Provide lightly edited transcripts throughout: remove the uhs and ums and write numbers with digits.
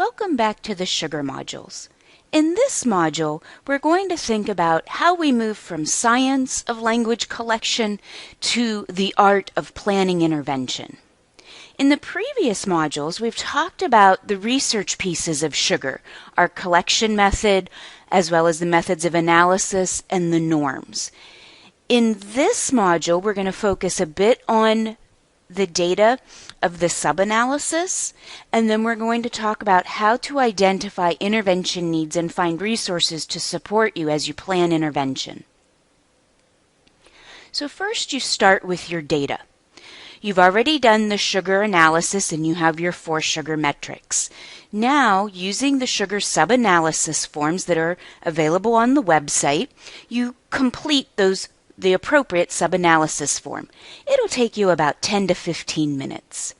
Welcome back to the sugar modules. In this module, we're going to think about how we move from science of language collection to the art of planning intervention. In the previous modules, we've talked about the research pieces of sugar, our collection method, as well as the methods of analysis and the norms. In this module, we're going to focus a bit on the data of the sub-analysis, and then we're going to talk about how to identify intervention needs and find resources to support you as you plan intervention. So first you start with your data. You've already done the sugar analysis and you have your 4 sugar metrics. Now, using the sugar sub-analysis forms that are available on the website, you complete the appropriate sub-analysis form. It'll take you about 10 to 15 minutes.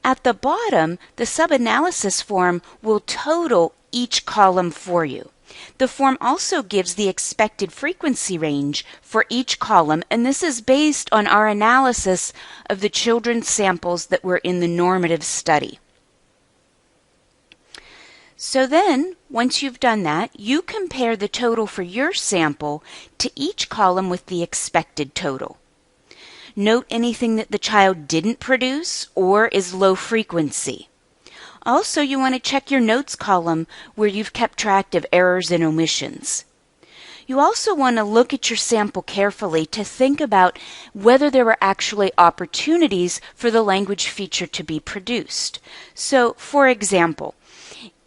At the bottom, the sub-analysis form will total each column for you. The form also gives the expected frequency range for each column, and this is based on our analysis of the children's samples that were in the normative study. So then, once you've done that, you compare the total for your sample to each column with the expected total. Note anything that the child didn't produce or is low frequency. Also, you want to check your notes column where you've kept track of errors and omissions. You also want to look at your sample carefully to think about whether there were actually opportunities for the language feature to be produced. So, for example,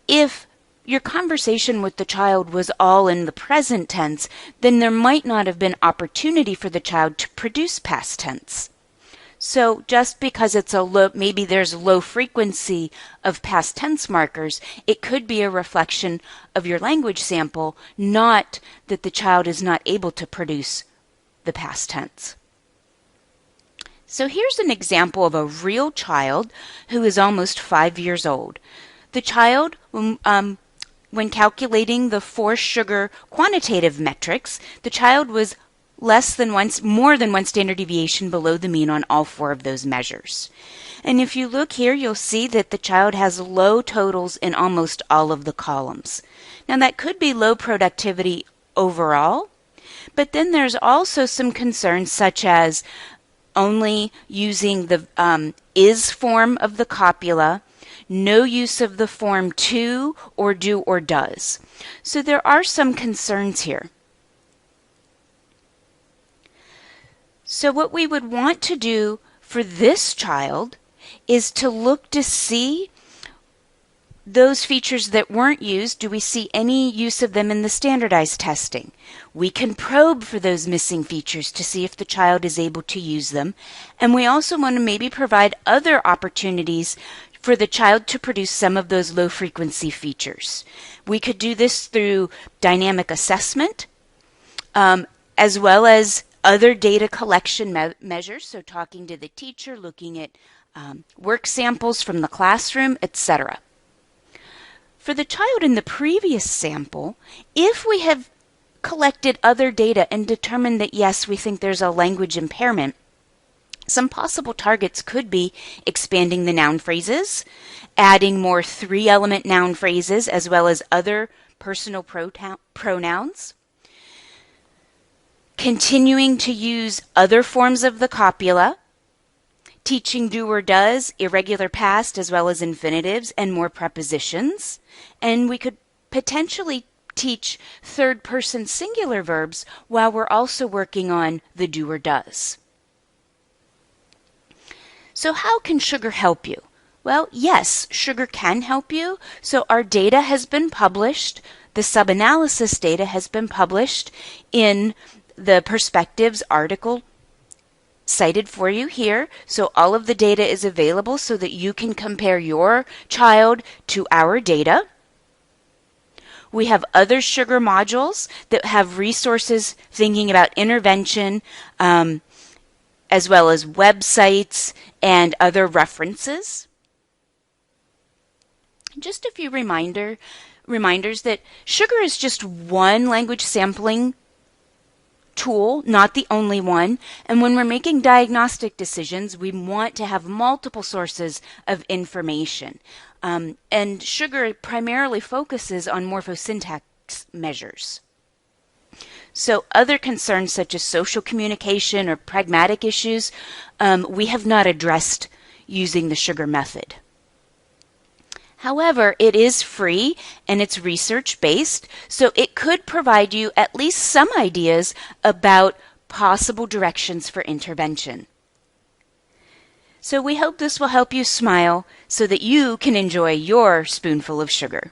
if your conversation with the child was all in the present tense, then there might not have been opportunity for the child to produce past tense. So just because it's maybe there's low frequency of past tense markers, it could be a reflection of your language sample, not that the child is not able to produce the past tense. So here's an example of a real child who is almost 5 years old. The child, when calculating the 4 sugar quantitative metrics, the child was more than 1 standard deviation below the mean on all 4 of those measures. And if you look here, you'll see that the child has low totals in almost all of the columns. Now that could be low productivity overall, but then there's also some concerns such as only using the is form of the copula, no use of the form to or do or does. So there are some concerns here. So what we would want to do for this child is to look to see those features that weren't used. Do we see any use of them in the standardized testing? We can probe for those missing features to see if the child is able to use them. And we also want to maybe provide other opportunities for the child to produce some of those low frequency features. We could do this through dynamic assessment, as well as other data collection measures, so talking to the teacher, looking at work samples from the classroom, etc. For the child in the previous sample, if we have collected other data and determined that yes, we think there's a language impairment, some possible targets could be expanding the noun phrases, adding more 3-element noun phrases, as well as other personal pronouns, continuing to use other forms of the copula, teaching do or does, irregular past, as well as infinitives, and more prepositions. And we could potentially teach third-person singular verbs while we're also working on the do or does. So how can sugar help you? Well, yes, sugar can help you. So our data has been published. The sub-analysis data has been published in the Perspectives article cited for you here. So all of the data is available so that you can compare your child to our data. We have other sugar modules that have resources thinking about intervention, as well as websites and other references. Just a few reminders that sugar is just one language sampling tool, not the only one, and when we're making diagnostic decisions, we want to have multiple sources of information. And sugar primarily focuses on morphosyntax measures. So other concerns such as social communication or pragmatic issues, we have not addressed using the sugar method. However, it is free and it's research-based, so it could provide you at least some ideas about possible directions for intervention. So we hope this will help you smile so that you can enjoy your spoonful of sugar.